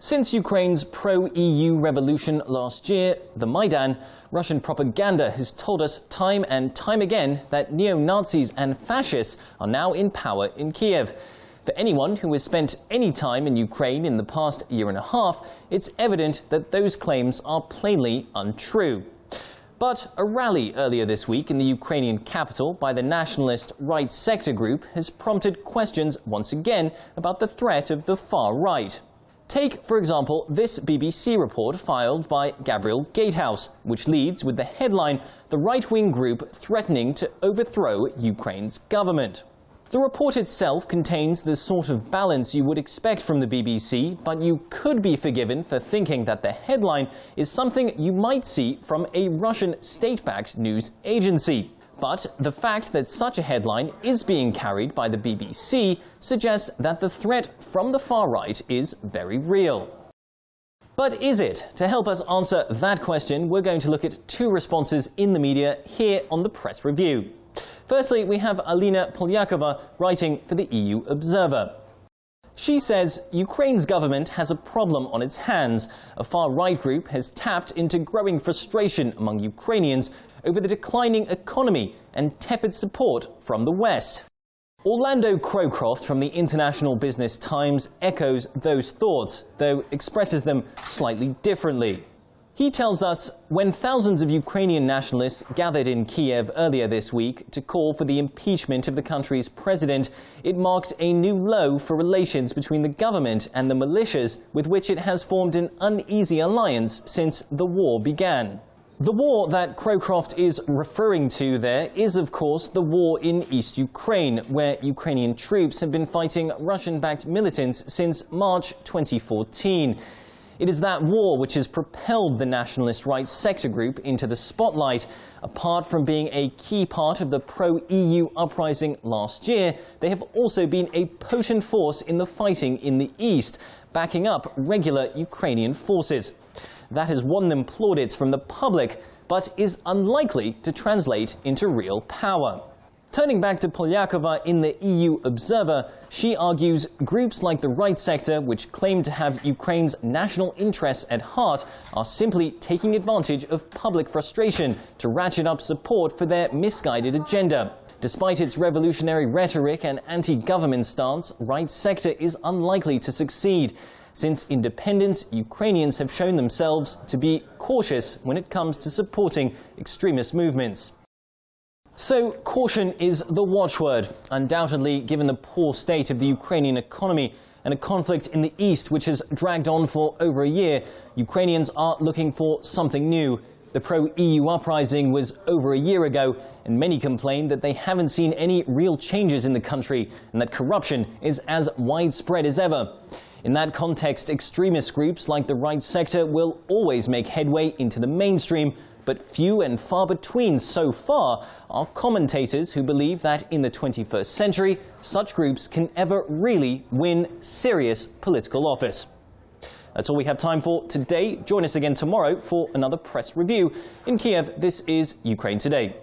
Since Ukraine's pro-EU revolution last year, the Maidan, Russian propaganda has told us time and time again that neo-Nazis and fascists are now in power in Kyiv. For anyone who has spent any time in Ukraine in the past year and a half, it's evident that those claims are plainly untrue. But a rally earlier this week in the Ukrainian capital by the nationalist right sector group has prompted questions once again about the threat of the far right. Take, for example, this BBC report filed by Gabriel Gatehouse, which leads with the headline, "The right-wing group threatening to overthrow Ukraine's government." The report itself contains the sort of balance you would expect from the BBC, but you could be forgiven for thinking that the headline is something you might see from a Russian state-backed news agency. But the fact that such a headline is being carried by the BBC suggests that the threat from the far right is very real. But is it? To help us answer that question, we're going to look at two responses in the media here on the Press Review. Firstly, we have Alina Polyakova writing for the EU Observer. She says Ukraine's government has a problem on its hands. A far-right group has tapped into growing frustration among Ukrainians over the declining economy and tepid support from the West. Orlando Crowcroft from the International Business Times echoes those thoughts, though expresses them slightly differently. He tells us, when thousands of Ukrainian nationalists gathered in Kyiv earlier this week to call for the impeachment of the country's president, it marked a new low for relations between the government and the militias with which it has formed an uneasy alliance since the war began. The war that Crowcroft is referring to there is, of course, the war in East Ukraine, where Ukrainian troops have been fighting Russian-backed militants since March 2014. It is that war which has propelled the nationalist right sector group into the spotlight. Apart from being a key part of the pro-EU uprising last year, they have also been a potent force in the fighting in the east, backing up regular Ukrainian forces. That has won them plaudits from the public, but is unlikely to translate into real power. Turning back to Polyakova in the EU Observer, she argues groups like the right sector, which claim to have Ukraine's national interests at heart, are simply taking advantage of public frustration to ratchet up support for their misguided agenda. Despite its revolutionary rhetoric and anti-government stance, right sector is unlikely to succeed. Since independence, Ukrainians have shown themselves to be cautious when it comes to supporting extremist movements. So, caution is the watchword. Undoubtedly, given the poor state of the Ukrainian economy and a conflict in the east which has dragged on for over a year, Ukrainians are looking for something new. The pro-EU uprising was over a year ago, and many complain that they haven't seen any real changes in the country and that corruption is as widespread as ever. In that context, extremist groups like the right sector will always make headway into the mainstream, but few and far between so far are commentators who believe that in the 21st century, such groups can ever really win serious political office. That's all we have time for today. Join us again tomorrow for another Press Review. In Kyiv, this is Ukraine Today.